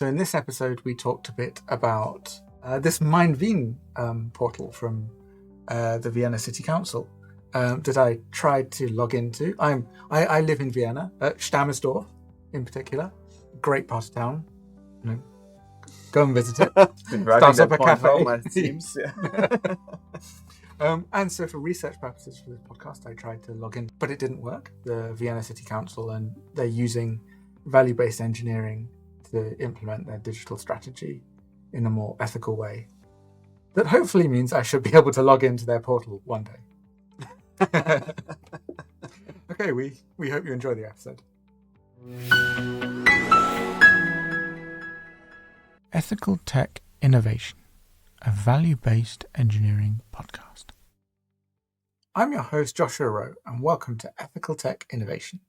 So in this episode, we talked a bit about this Mein Wien portal from the Vienna City Council that I tried to log into. I live in Vienna, Stammersdorf in particular. Great part of town. You know, go and visit it. Been driving that point cafe. home, it seems. And so for research purposes for this podcast, I tried to log in, but it didn't work. The Vienna City Council, and they're using value-based engineering to implement their digital strategy in a more ethical way. That hopefully means I should be able to log into their portal one day. Okay, we hope you enjoy the episode. Ethical Tech Innovation, a value-based engineering podcast. I'm your host, Joshua Roe, and welcome to Ethical Tech Innovation.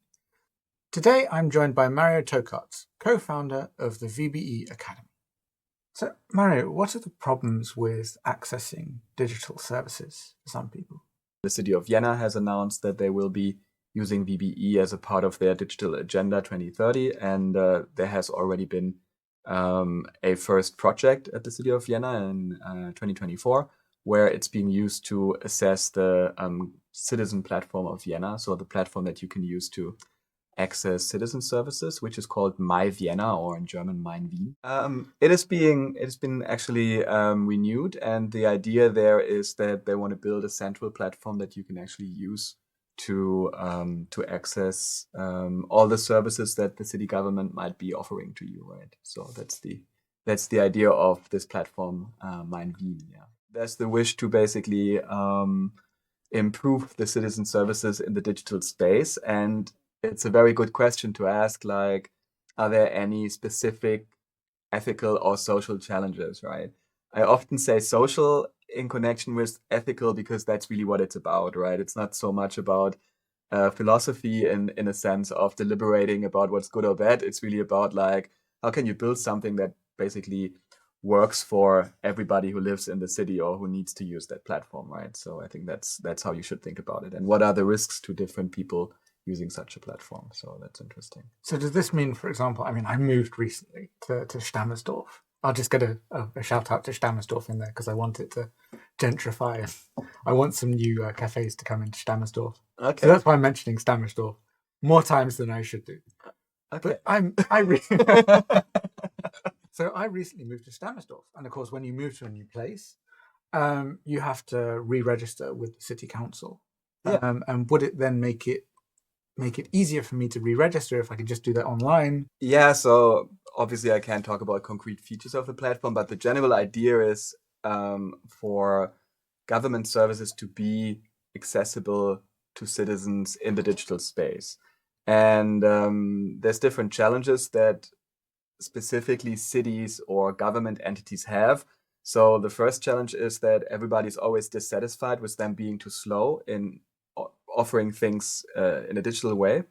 Today, I'm joined by Mario Tokarz, co-founder of the VBE Academy. So, Mario, what are the problems with accessing digital services for some people? The City of Vienna has announced that they will be using VBE as a part of their Digital Agenda 2030, and there has already been a first project at the City of Vienna in 2024, where it's being used to assess the citizen platform of Vienna, so the platform that you can use to access citizen services, which is called My Vienna, or in German Mein Wien. It has been actually renewed, and the idea there is that they want to build a central platform that you can actually use to access all the services that the city government might be offering to you, right? So that's the idea of this platform, Mein Wien. Yeah, there's the wish to basically improve the citizen services in the digital space, and it's a very good question to ask, like, are there any specific ethical or social challenges, right? I often say social in connection with ethical because that's really what it's about, right? It's not so much about philosophy in a sense of deliberating about what's good or bad. It's really about, like, how can you build something that basically works for everybody who lives in the city or who needs to use that platform, right? So I think that's how you should think about it. And what are the risks to different people using such a platform? So that's interesting. So does this mean, for example, I moved recently to Stammersdorf. I'll just get a shout out to Stammersdorf in there because I want it to gentrify. I want some new cafes to come into Stammersdorf. Okay. So that's why I'm mentioning Stammersdorf more times than I should do. Okay. But So I recently moved to Stammersdorf. And of course, when you move to a new place, you have to re-register with the city council. Yeah. And would it then make it easier for me to re-register if I could just do that online? Yeah, so obviously I can't talk about concrete features of the platform, but the general idea is for government services to be accessible to citizens in the digital space. And there's different challenges that specifically cities or government entities have. So the first challenge is that everybody's always dissatisfied with them being too slow in offering things in a digital way.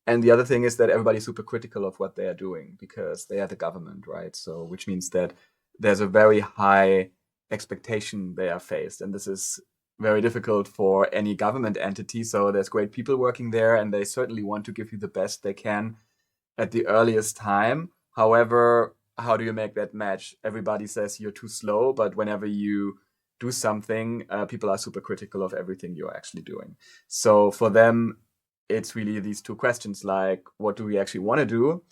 And the other thing is that everybody's super critical of what they are doing because they are the government, right? So which means that there's a very high expectation they are faced. And this is very difficult for any government entity. So there's great people working there, and they certainly want to give you the best they can at the earliest time. However, how do you make that match? Everybody says you're too slow, but whenever you do something, people are super critical of everything you're actually doing. So for them, it's really these two questions, like, what do we actually want to do?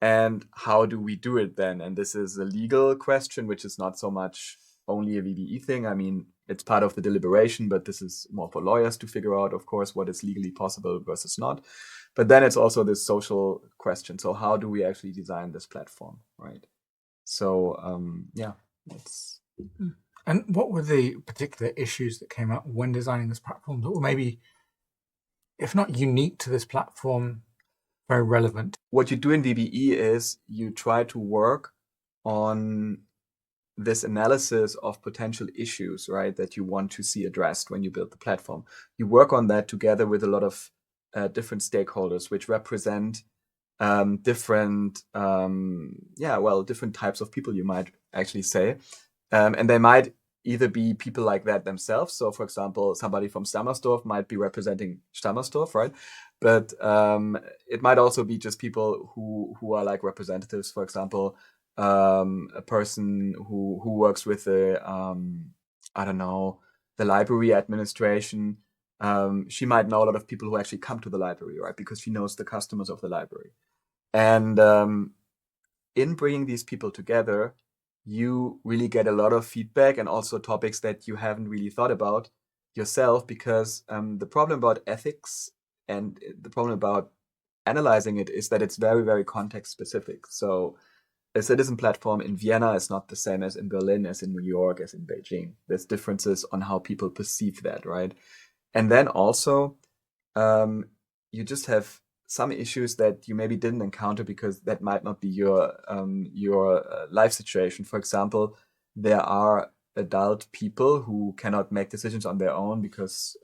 And how do we do it then? And this is a legal question, which is not so much only a VBE thing. I mean, it's part of the deliberation, but this is more for lawyers to figure out, of course, what is legally possible versus not. But then it's also this social question. So how do we actually design this platform, right? So, it's... And what were the particular issues that came up when designing this platform that were maybe, if not unique to this platform, very relevant? What you do in VBE is you try to work on this analysis of potential issues, right, that you want to see addressed when you build the platform. You work on that together with a lot of different stakeholders, which represent different types of people, you might actually say. And they might either be people like that themselves. So, for example, somebody from Stammersdorf might be representing Stammersdorf, right? But it might also be just people who are like representatives. For example, a person who works with the I don't know, the library administration. She might know a lot of people who actually come to the library, right? Because she knows the customers of the library. And in bringing these people together, you really get a lot of feedback and also topics that you haven't really thought about yourself, because the problem about ethics and the problem about analyzing it is that it's very, very context specific. So a citizen platform in Vienna is not the same as in Berlin, as in New York, as in Beijing. There's differences on how people perceive that, right? And then also, you just have some issues that you maybe didn't encounter because that might not be your life situation. For example, there are adult people who cannot make decisions on their own because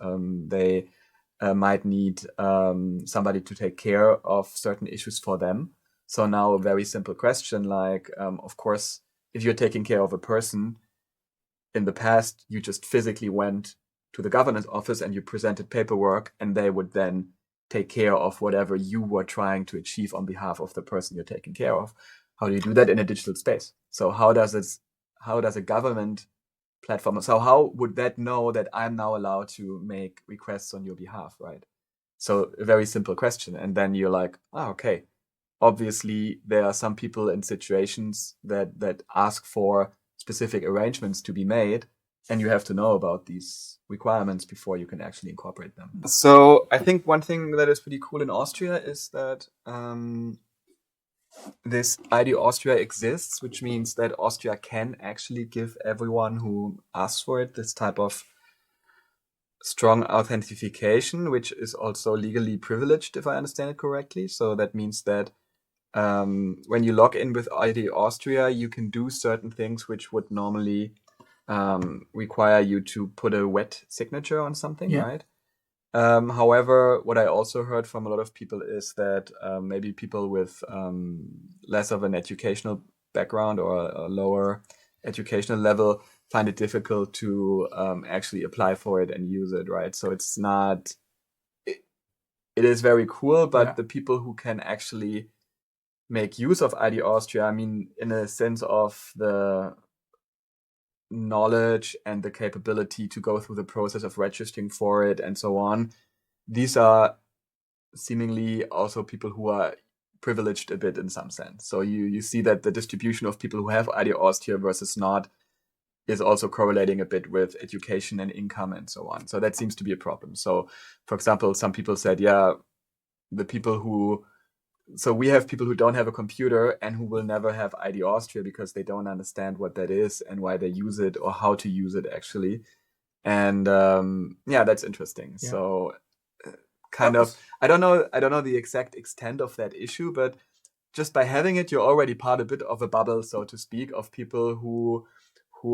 they might need somebody to take care of certain issues for them. So now a very simple question, like, of course, if you're taking care of a person, in the past, you just physically went to the governance office and you presented paperwork, and they would then take care of whatever you were trying to achieve on behalf of the person you're taking care of. How do you do that in a digital space? So how does a government platform, so how would that know that I'm now allowed to make requests on your behalf, right? So a very simple question. And then you're like, okay, obviously there are some people in situations that ask for specific arrangements to be made, and you have to know about these requirements before you can actually incorporate them. So I think one thing that is pretty cool in Austria is that this ID Austria exists, which means that Austria can actually give everyone who asks for it this type of strong authentication, which is also legally privileged, if I understand it correctly. So that means that when you log in with ID Austria, you can do certain things which would normally require you to put a wet signature on something, right? However, what I also heard from a lot of people is that maybe people with less of an educational background or a lower educational level find it difficult to actually apply for it and use it, right? So it's not... It is very cool, but the people who can actually make use of ID Austria, I mean, in a sense of the knowledge and the capability to go through the process of registering for it and so on, these are seemingly also people who are privileged a bit in some sense. So you see that the distribution of people who have ID Austria versus not is also correlating a bit with education and income and so on. So that seems to be a problem. So, for example, some people said, the people who... So we have people who don't have a computer and who will never have ID Austria because they don't understand what that is and why they use it or how to use it actually. And that's interesting. Yeah. So I don't know the exact extent of that issue, but just by having it, you're already part a bit of a bubble, so to speak, of people who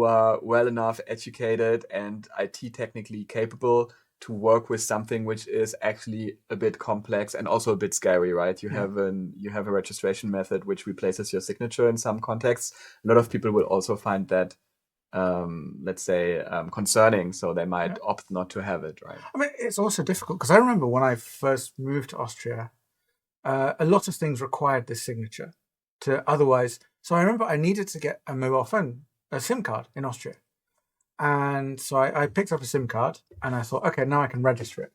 are well enough educated and IT technically capable to work with something which is actually a bit complex and also a bit scary, right? You have a registration method which replaces your signature in some contexts. A lot of people will also find that, concerning, so they might opt not to have it, right? I mean, it's also difficult because I remember when I first moved to Austria, a lot of things required this signature to otherwise. So I remember I needed to get a mobile phone, a SIM card in Austria. And so I picked up a SIM card and I thought, okay, now I can register it.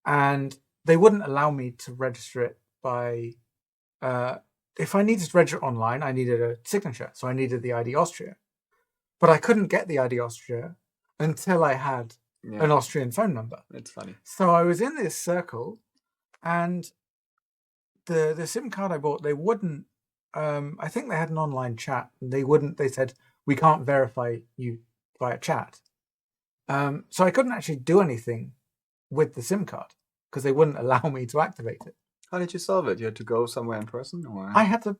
And they wouldn't allow me to register it by, if I needed to register online, I needed a signature. So I needed the ID Austria. But I couldn't get the ID Austria until I had an Austrian phone number. It's funny. So I was in this circle, and the SIM card I bought, they wouldn't, I think they had an online chat. They said, we can't verify you via chat. So I couldn't actually do anything with the SIM card because they wouldn't allow me to activate it. How did you solve it? You had to go somewhere in person, or? I had to.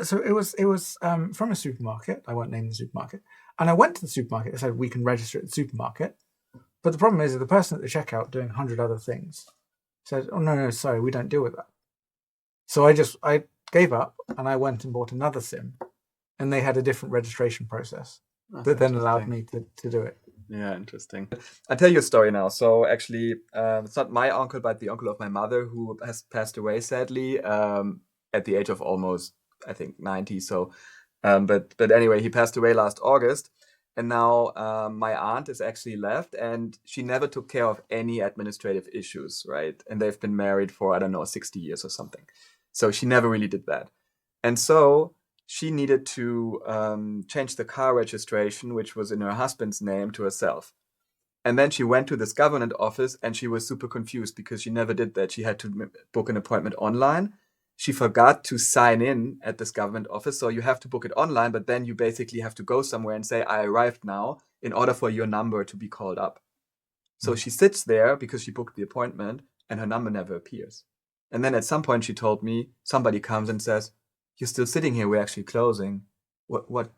So it was from a supermarket. I won't name the supermarket. And I went to the supermarket. They said, we can register at the supermarket. But the problem is that the person at the checkout doing 100 other things said, oh, no, sorry, we don't deal with that. So I gave up and I went and bought another SIM, and they had a different registration process. that then allowed me to do it. Yeah, interesting. I'll tell you a story now. So actually, it's not my uncle, but the uncle of my mother, who has passed away sadly at the age of almost, I think, 90. So, but anyway, he passed away last August, and now my aunt is actually left, and she never took care of any administrative issues, right? And they've been married for, I don't know, 60 years or something. So she never really did that, and so she needed to change the car registration, which was in her husband's name, to herself. And then she went to this government office and she was super confused because she never did that. She had to book an appointment online. She forgot to sign in at this government office. So you have to book it online, but then you basically have to go somewhere and say, I arrived now, in order for your number to be called up. So she sits there because she booked the appointment and her number never appears. And then at some point she told me, somebody comes and says, you're still sitting here, we're actually closing. What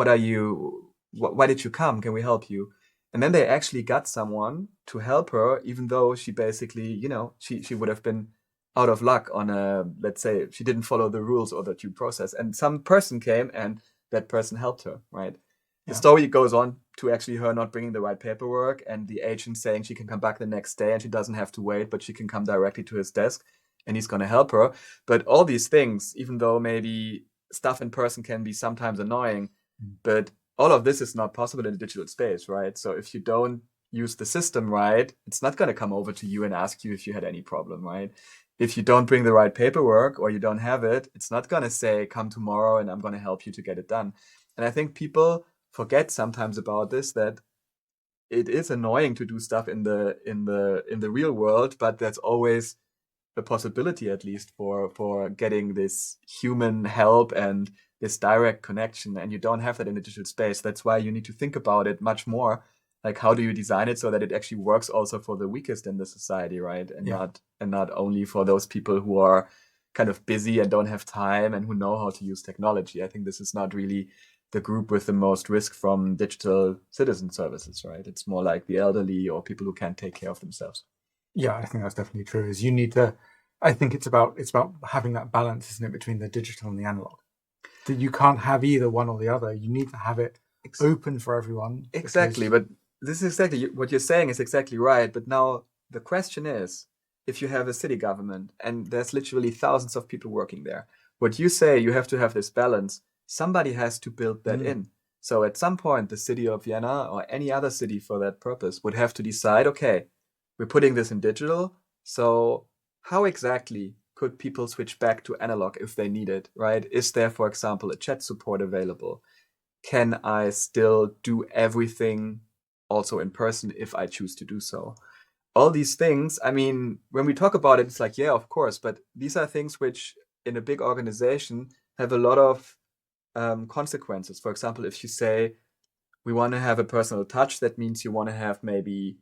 are you, why did you come? Can we help you? And then they actually got someone to help her, even though she basically, she would have been out of luck on let's say she didn't follow the rules or the due process. And some person came and that person helped her, right? The story goes on to actually her not bringing the right paperwork and the agent saying she can come back the next day and she doesn't have to wait, but she can come directly to his desk and he's going to help her. But all these things, even though maybe stuff in person can be sometimes annoying, but all of this is not possible in a digital space, right? So if you don't use the system right, it's not going to come over to you and ask you if you had any problem, right? If you don't bring the right paperwork or you don't have it, it's not going to say, come tomorrow and I'm going to help you to get it done. And I think people forget sometimes about this, that it is annoying to do stuff in the real world, but that's always a possibility, at least for getting this human help and this direct connection, and you don't have that in the digital space. That's why you need to think about it much more. Like, how do you design it so that it actually works also for the weakest in the society, right? And not only for those people who are kind of busy and don't have time and who know how to use technology. I think this is not really the group with the most risk from digital citizen services, right? It's more like the elderly or people who can't take care of themselves. Yeah, I think that's definitely true. Is you need to. I think it's about having that balance, isn't it, between the digital and the analog? That you can't have either one or the other. You need to have it open for everyone. Exactly, but this is exactly what you're saying is exactly right. But now the question is, if you have a city government and there's literally thousands of people working there, what you say, you have to have this balance. Somebody has to build that in. So at some point, the city of Vienna or any other city for that purpose would have to decide, okay, we're putting this in digital. So how exactly could people switch back to analog if they need it, right? Is there, for example, a chat support available? Can I still do everything also in person if I choose to do so? All these things, I mean, when we talk about it, it's like, yeah, of course, but these are things which in a big organization have a lot of consequences. For example, if you say, we want to have a personal touch, that means you want to have maybe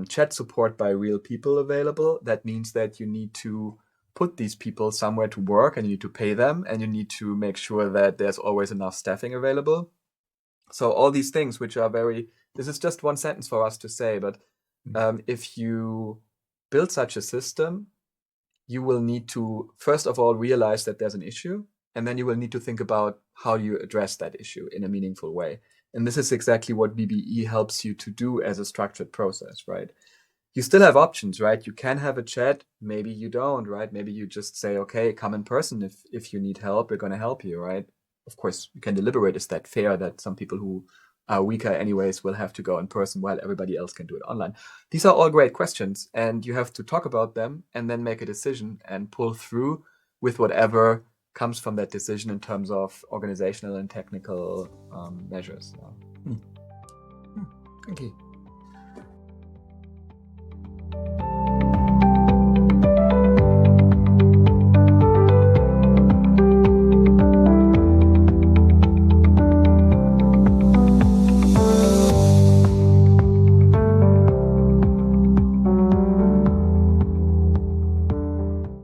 chat support by real people available. That means that you need to put these people somewhere to work and you need to pay them and you need to make sure that there's always enough staffing available. So all these things which are this is just one sentence for us to say, but if you build such a system, you will need to, first of all, realize that there's an issue, and then you will need to think about how you address that issue in a meaningful way. And this is exactly what BBE helps you to do as a structured process, right? You still have options, right? You can have a chat, maybe you don't, right? Maybe you just say, okay, come in person if you need help, we're going to help you, right? Of course, you can deliberate, is that fair that some people who are weaker anyways will have to go in person while everybody else can do it online? These are all great questions, and you have to talk about them and then make a decision and pull through with whatever comes from that decision in terms of organizational and technical measures. Thank you.